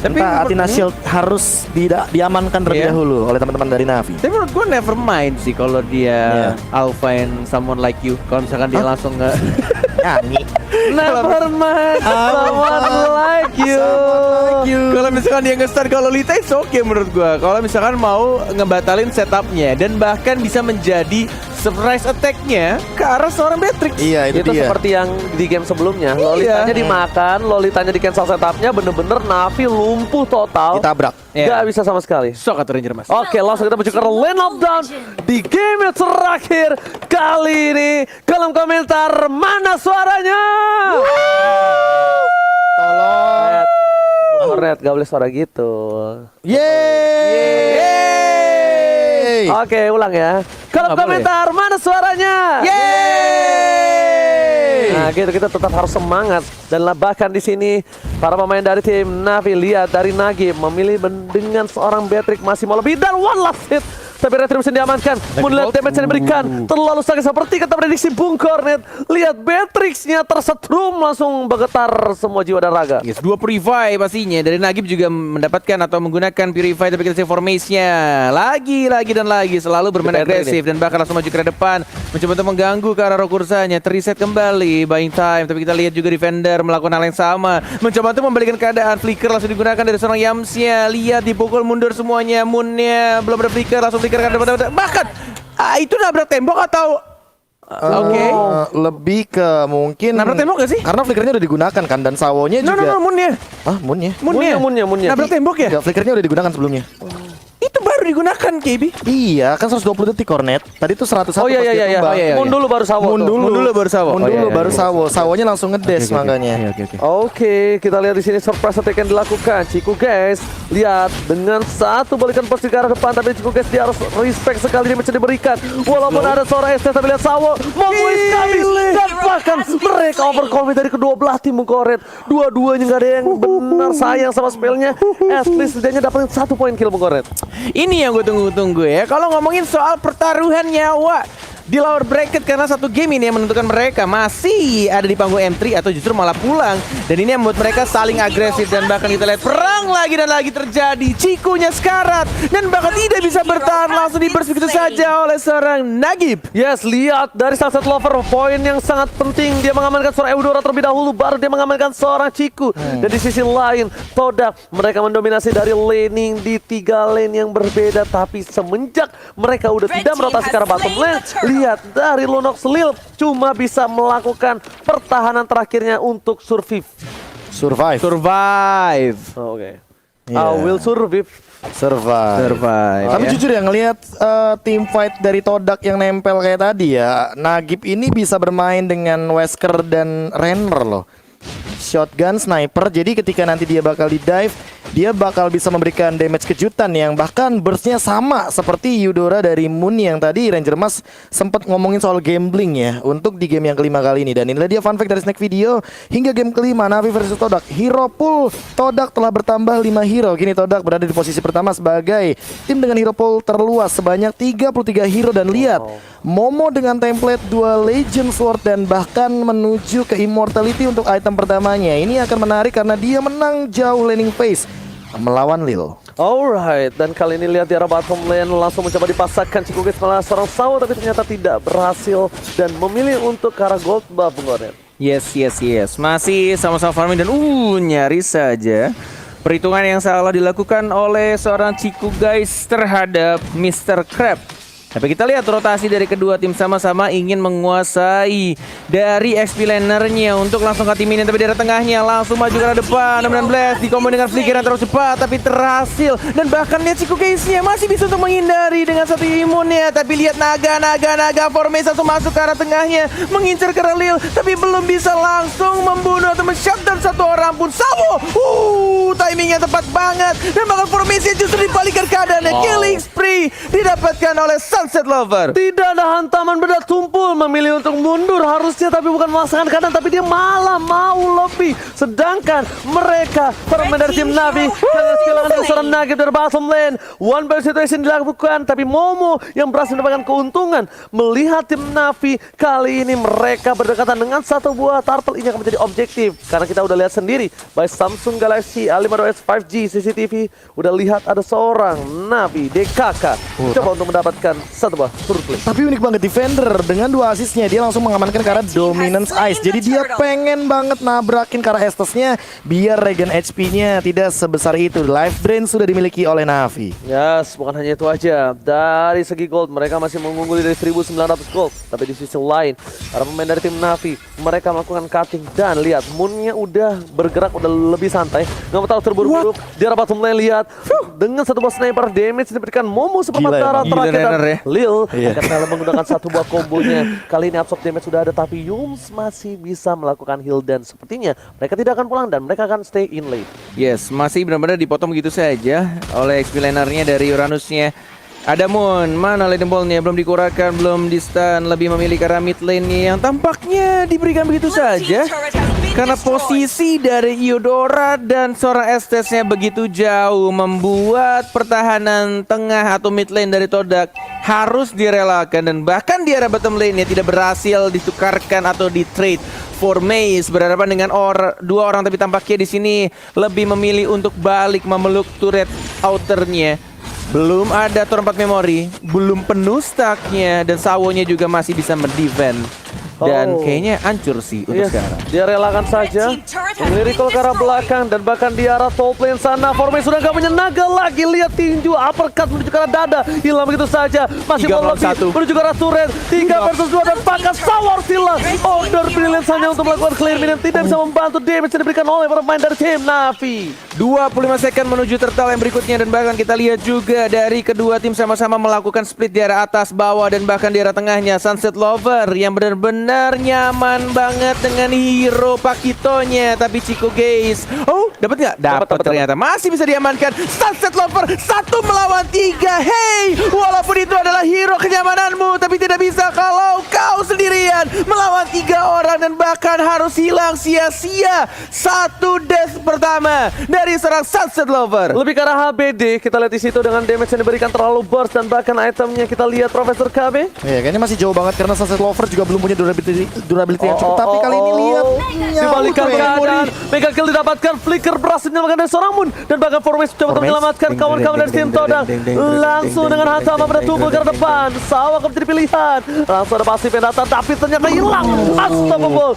Tapi Athena Shield harus diamankan terlebih dahulu oleh teman-teman dari Navi. Tapi menurut gue never mind sih kalau dia I'll find someone like you. Kalau misalkan dia langsung nggak nyanyi. never mind someone like you. Kalau misalkan dia nge-start kalau Lita itu oke menurut gue. Kalau misalkan mau ngebatalin setupnya dan bahkan bisa menjadi surprise attack-nya ke arah seorang Beatrix. Iya, itu dia. Seperti yang di game sebelumnya. Lolitanya dimakan, Lolitanya di cancel setupnya, bener-bener Navi lumpuh total. Ditabrak. Gak bisa sama sekali. Sok atau Ranger Mas. Oke, langsung kita menuju ke lane of down di game yang terakhir kali ini. Kolom komentar mana suaranya? Tolong. Red, gak boleh suara gitu. Yeay. Oke, ulang ya. Kolom komentar mana suaranya? Yeay. Nah, gitu kita tetap harus semangat dan bahkan di sini para pemain dari tim Navi lihat dari Nagib memilih dengan seorang Beatrix masih mau lebih dan one last hit. Tapi Retribution diamankan. Melihat damage yang diberikan terlalu sakit seperti kata prediksi Bung Cornet. Lihat Beatrix-nya tersetrum langsung bergetar semua jiwa dan raga. Yes, 2 Purify pastinya. Dari Nagib juga mendapatkan atau menggunakan Purify, tapi kita see formation-nya. Lagi dan lagi selalu bermain agresif dan bahkan langsung maju ke depan. Mencoba untuk mengganggu ke arah Rokursanya. Terreset kembali, buying time. Tapi kita lihat juga Defender melakukan hal yang sama. Mencoba untuk membalikan keadaan. Flicker langsung digunakan dari seorang Yamsia. Lihat dipukul mundur semuanya. Moon-nya belum ada flicker, langsung flicker kan bahkan itu nabrak tembok atau lebih ke mungkin nabrak tembok gak sih? Karena flickernya udah digunakan kan dan sawonya juga. Moon-nya. Moon-nya. Nabrak tembok ya? Enggak, flickernya udah digunakan sebelumnya. Itu baru digunakan KB. Iya, kan 120 detik Cornet. Tadi tuh 101 Oh iya. Mun dulu baru sawo. Mun dulu baru sawo. Sawonya langsung ngedes makanya. Oke, kita lihat di sini surprise attack yang dilakukan. Ciku guys, lihat dengan satu balikan posisi ke arah depan, tapi Ciku guys dia harus respect sekali dia bisa diberikan. Walaupun ada seorang ST, tapi lihat Sawo Momo is coming dan bahkan mereka overcommit dari kedua belah tim Bungkoret. Dua-duanya nggak ada yang benar sayang sama spellnya. At least setidaknya dapetin 1 poin kill Bungkoret. Ini yang gue tunggu-tunggu ya. Kalau ngomongin soal pertaruhan nyawa di lower bracket karena satu game ini yang menentukan mereka masih ada di panggung M3 atau justru malah pulang. Dan ini yang membuat mereka saling agresif dan bahkan kita lihat perang lagi dan lagi terjadi. Cikunya sekarat dan bahkan tidak bisa bertahan, langsung diburst begitu saja oleh seorang Nagib. Yes, lihat dari Sunset Lover poin yang sangat penting. Dia mengamankan seorang Eudora terlebih dahulu, baru dia mengamankan seorang Ciku. Dan di sisi lain, Todak mereka mendominasi dari laning di 3 lane yang berbeda. Tapi semenjak mereka udah tidak merotasi ke arah bottom lane, lihat dari Lunox Lil cuma bisa melakukan pertahanan terakhirnya untuk survive. Oke. I will survive. Tapi jujur ya ngelihat team fight dari Todak yang nempel kayak tadi ya, Nagib ini bisa bermain dengan Wesker dan Renner loh. Shotgun, sniper, jadi ketika nanti dia bakal di dive, dia bakal bisa memberikan damage kejutan yang bahkan burstnya sama seperti Eudora dari Moon yang tadi Ranger Mas sempat ngomongin soal gambling ya untuk di game yang kelima kali ini. Dan inilah dia fun fact dari Snack Video, hingga game kelima Navi versus Todak, hero pool Todak telah bertambah 5 hero. Kini Todak berada di posisi pertama sebagai tim dengan hero pool terluas sebanyak 33 hero. Dan lihat Momo dengan template 2 Legend Sword dan bahkan menuju ke Immortality untuk item pertamanya. Ini akan menarik karena dia menang jauh laning phase melawan Lil. Alright, dan kali ini lihat di arah bottom lane langsung mencoba dipasangkan Ciku guys malah seorang Sawo, tapi ternyata tidak berhasil dan memilih untuk ke arah gold buff Bungkoret. Yes. Masih sama-sama farming dan nyaris saja perhitungan yang salah dilakukan oleh seorang Ciku guys terhadap Mr. Crab. Tapi kita lihat rotasi dari kedua tim sama-sama ingin menguasai dari XP lanernya untuk langsung ke tim ini. Tapi dari tengahnya langsung maju ke arah depan. 19 dikombo dengan flicker yang terlalu cepat tapi terhasil. Dan bahkan lihat Ciku guysnya masih bisa untuk menghindari dengan satu imunnya. Tapi lihat naga formasi langsung masuk ke arah tengahnya, mengincar ke arah Lil, tapi belum bisa langsung membunuh atau men-shutdown satu orang pun. Sawo timingnya tepat banget. Dan bahkan formasi justru dibalikan keadaannya. Killing spree didapatkan oleh Sunset Lover. Tidak ada hantaman benda tumpul, memilih untuk mundur harusnya tapi bukan melaksanakan keadaan, tapi dia malah mau lebih. Sedangkan mereka permain dari tim Navi dengan kehilangan dari seorang Nagib dari bottom lane. One by situation dilakukan, tapi Momo yang berhasil mendapatkan keuntungan. Melihat tim Navi kali ini mereka berdekatan dengan satu buah turtle, ini akan menjadi objektif karena kita udah lihat sendiri by Samsung Galaxy A52s 5G CCTV udah lihat ada seorang Navi DKK coba untuk mendapatkan satu buah turret play. Tapi unik banget defender dengan 2 asisnya dia langsung mengamankan ke arah Dominance Ice. Jadi dia pengen banget nabrakin ke arah Estesnya biar regen HP-nya tidak sebesar itu. Life Drain sudah dimiliki oleh Navi. Yes, bukan hanya itu aja. Dari segi gold mereka masih mengungguli dari 1900 gold. Tapi di sisi lain para pemain dari tim Navi mereka melakukan cutting dan lihat Moonnya udah bergerak udah lebih santai. Nggak mau tahu terburu-buru. Di arah bottom lane lihat dengan satu buah sniper damage diberikan Momo seperempat Gila, darah emang. terakhir Gila, dan ya. Lil Iya. akan rela menggunakan satu buah kombonya. Kali ini absorb damage sudah ada tapi Yums masih bisa melakukan heal dan sepertinya mereka tidak akan pulang dan mereka akan stay in lane. Yes, masih benar-benar dipotong begitu saja oleh XP lanernya dari Uranusnya. Ada Moon, mana lane ball-nya belum dikurangkan, belum di stun, lebih memilih ke arah mid lane-nya yang tampaknya diberikan begitu saja. Karena posisi dari Eudora dan seorang Estesnya begitu jauh membuat pertahanan tengah atau mid lane dari Todak harus direlakan dan bahkan di arah bottom lane-nya tidak berhasil ditukarkan atau di trade for Maze berhadapan dengan dua orang tapi tampaknya di sini lebih memilih untuk balik memeluk turret outernya. Belum ada Tor 4 memori, belum penuh stacknya dan Sawonya juga masih bisa mendefend. Dan Oh. kayaknya hancur sih untuk Yes, sekarang. dia relakan saja melirik ke arah belakang dan bahkan di arah top lane sana Formation sudah gak punya naga lagi. Lihat tinju uppercut menuju ke arah dada, hilang begitu saja. Masih 3 mau lawan lebih 1. menuju ke arah turret 3 versus 2 dan pakai Sawar Sila. Order Brilliance hanya untuk melakukan clear minion tidak bisa membantu damage yang diberikan oleh pemain dari tim Navi. 25 second menuju turtle yang berikutnya dan bahkan kita lihat juga dari kedua tim sama-sama melakukan split di arah atas, bawah dan bahkan di arah tengahnya. Sunset Lover yang benar-benar nyaman banget dengan hero Pakitonya, tapi Chico Gaze dapat nggak? Dapat ternyata masih bisa diamankan. Sunset Lover 1 melawan 3. Hey, walaupun itu adalah hero kenyamananmu, tapi tidak bisa kalau kau sendirian melawan 3 orang dan bahkan harus hilang sia-sia. 1 death pertama dari seorang Sunset Lover. Lebih ke arah HBD, kita lihat di situ dengan damage yang diberikan terlalu burst dan bahkan itemnya kita lihat Profesor KB. Ya kayaknya masih jauh banget karena Sunset Lover juga belum punya durability yang cukup. Tapi kali ini lihat dibalikan nyamuk keadaan, mega kill didapatkan, Flicker berhasil menyelamatkan dari seorang Moon dan bahkan Formation coba untuk menyelamatkan kawan-kawan dari tim Todang. Langsung dengan hantaman pada tubuh ke depan, Sawa akan menjadi pilihan. Langsung ada pasif yang datang tapi ternyata hilang. Astagfirullah,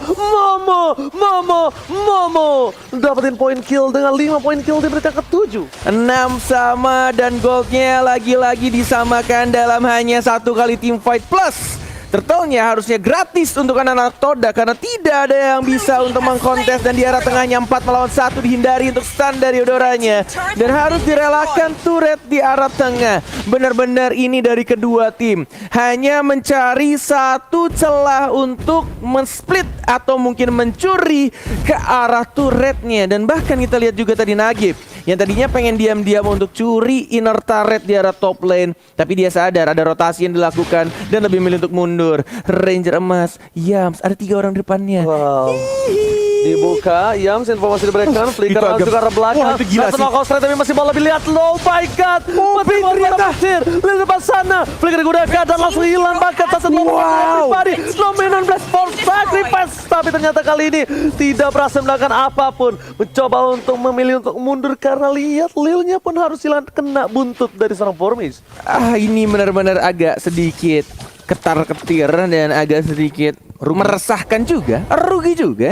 Momo dapetin point kill dengan 5 point kill di berita ke-7. 6 sama dan goldnya lagi-lagi disamakan dalam hanya 1 kali team fight plus. Turtle-nya harusnya gratis untuk anak-anak Toda karena tidak ada yang bisa untuk mengkontes dan di arah tengahnya 4 melawan 1 dihindari untuk stun dari Eudoranya dan harus direlakan turret di arah tengah. Benar-benar ini dari kedua tim hanya mencari satu celah untuk men-split atau mungkin mencuri ke arah turretnya dan bahkan kita lihat juga tadi Nagib yang tadinya pengen diam-diam untuk curi inner turret di arah top lane, tapi dia sadar ada rotasi yang dilakukan dan lebih memilih untuk mundur. Ranger emas, Yams, ada 3 orang di depannya. Wow. Dibuka, Yams informasi diberikan, Flicker Itu agak- juga arah belakang. Wah, itu gila Langsung sih. knockout straight tapi masih mau lebih lihat. Oh my god. Masih mau ternyata. lihat depan sana. Flicker digunakan dan langsung hilang bahkan satu pribadi. Dominan Blast for Sacrifice. Tapi ternyata kali ini tidak berhasil melakukan apapun. Mencoba untuk memilih untuk mundur karena lihat Lilnya pun harus hilang kena buntut dari seorang Formis. Ini benar-benar agak sedikit ketar-ketir dan agak sedikit meresahkan juga, rugi juga.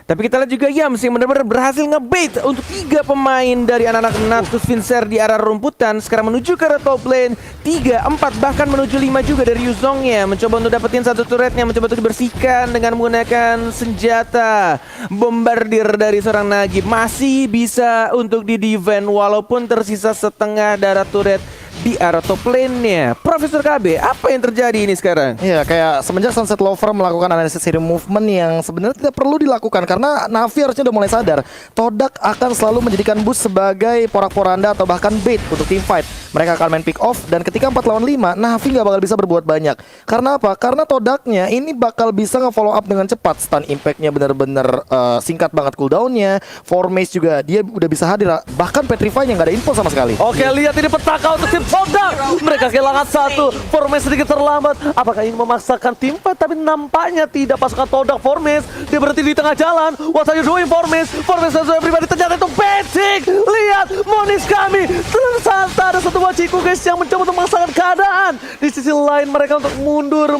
Tapi kita lihat juga Yams yang benar-benar berhasil ngebait untuk 3 pemain dari anak-anak Natus Vincer di arah rumputan. Sekarang menuju ke arah top lane 3, 4 bahkan menuju 5 juga dari Yuzongnya. Mencoba untuk dapetin satu turretnya, mencoba untuk dibersihkan dengan menggunakan senjata bombardir dari seorang Nagib. Masih bisa untuk di-defend walaupun tersisa setengah darah turret di arah top lane-nya. Profesor KB, apa yang terjadi ini sekarang? Iya, kayak semenjak Sunset Lover melakukan analisis hero movement yang sebenarnya tidak perlu dilakukan karena Navi harusnya udah mulai sadar Todak akan selalu menjadikan boost sebagai porak-poranda atau bahkan bait untuk team fight. Mereka akan main pick off dan ketika 4 lawan 5 Navi nggak bakal bisa berbuat banyak. Karena apa? Karena Todaknya ini bakal bisa nge-follow up dengan cepat. Stun impact-nya bener-bener singkat banget cooldown-nya. Formase juga dia udah bisa hadir. Bahkan Petrify-nya nggak ada info sama sekali. Oke, lihat ini petaka untuk tim Todak. Mereka kehilangan satu. Formes sedikit terlambat. Apakah ingin memaksakan tim fight? Tapi nampaknya tidak. Pasukan Todak Formes. Dia berhenti di tengah jalan. What are you doing Formes? Formes dan everybody ternyata itu Patrick. Lihat Monis kami. Ternyata ada satu Chiku guys yang mencoba untuk memaksakan keadaan. Di sisi lain mereka untuk mundur.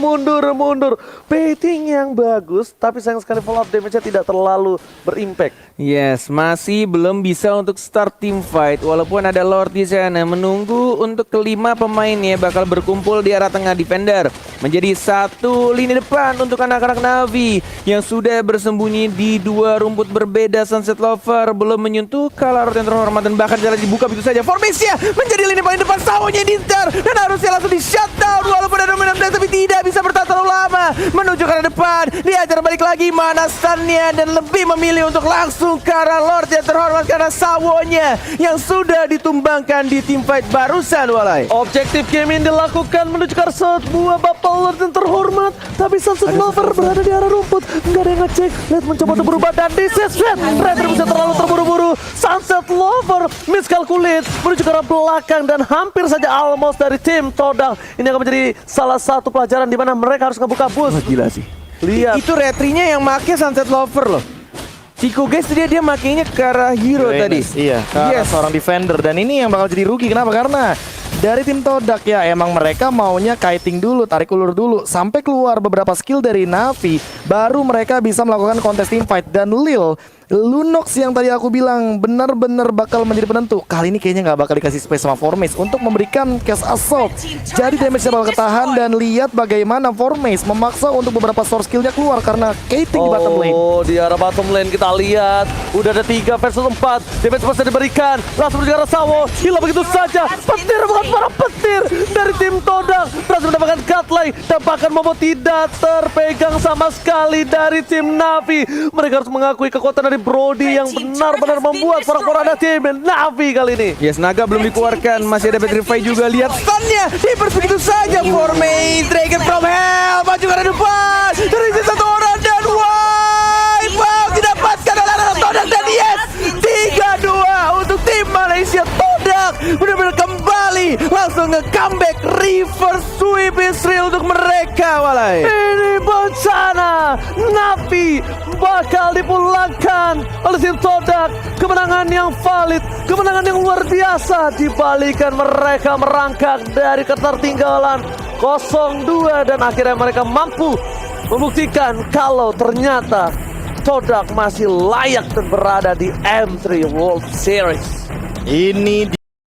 Baiting yang bagus. Tapi sayang sekali follow up damage-nya tidak terlalu berimpact. Yes, masih belum bisa untuk start team fight. Walaupun ada Lord di sana menunggu untuk kelima pemainnya bakal berkumpul di arah tengah defender. Menjadi satu lini depan untuk anak-anak Navi yang sudah bersembunyi di dua rumput berbeda. Sunset Lover belum menyentuh Kalarot yang terhormat dan bahkan jalan dibuka begitu saja. Formisia menjadi lini paling depan, Sawonya dinter dan harusnya langsung di shutdown walaupun ada dominan tapi tidak bisa bertahan terlalu lama. Menuju ke arah depan, diajar balik lagi mana stunnya dan lebih memilih untuk langsung ke arah Lord yang terhormat karena Sawonya yang sudah ditumbangkan di team fight barusan Walai. Objektif game yang dilakukan menuju ke arah sebuah Bapak Lord yang terhormat. Tapi Sunset Lover berada di arah rumput. Nggak ada yang ngecek. Lihat mencoba untuk berubah dan this Red bisa terlalu terburu-buru. Sunset Lover miscalculate menuju ke arah belakang dan hampir saja almost dari tim Todak. Ini akan menjadi salah satu pelajaran di mana mereka harus ngebuka boost. Gila sih. Lihat. Itu retrinya yang make Sunset Lover loh. Chico guys dia makainya ke arah hero tadi. Iya, ke arah seorang defender. Dan ini yang bakal jadi rugi. Kenapa? Karena dari tim Todak ya emang mereka maunya kiting dulu, tarik ulur dulu sampai keluar beberapa skill dari Navi, baru mereka bisa melakukan kontes team fight. Dan Lunox yang tadi aku bilang benar-benar bakal menjadi penentu. Kali ini kayaknya nggak bakal dikasih space sama Formes untuk memberikan cast assault. Jadi damage-nya bakal ketahan dan lihat bagaimana Formes memaksa untuk beberapa source skill-nya keluar karena kiting di bottom lane. Oh, di arah bottom lane kita lihat udah ada 3 versus 4. Damage masih diberikan. Langsung menuju ke arah Sawo. Hilang begitu saja. Petir banget para petir dari tim Todak. Berhasil mendapatkan godlike dan bahkan Momo tidak terpegang sama sekali dari tim Navi. Mereka harus mengakui kekuatan dari Brody yang benar-benar membuat porak-poranda tim Navi kali ini. Yes, naga belum dikeluarkan, masih ada battery fight juga. Lihat stunnya, diperse begitu saja. Formes, Dragon from Hell, maju ke arah depan. Terisi satu orang dan wipe out didapatkan oleh anak Todak dan yes, 3-2 untuk tim Malaysia. Todak benar-benar kembali langsung nge-comeback, reverse sweep Israel untuk mereka Walai. Ini bencana. Navi bakal dipulangkan oleh tim Todak. Kemenangan yang valid, kemenangan yang luar biasa dibalikan mereka merangkak dari ketertinggalan 0-2 dan akhirnya mereka mampu membuktikan kalau ternyata Todak masih layak dan berada di M3 World Series. Ini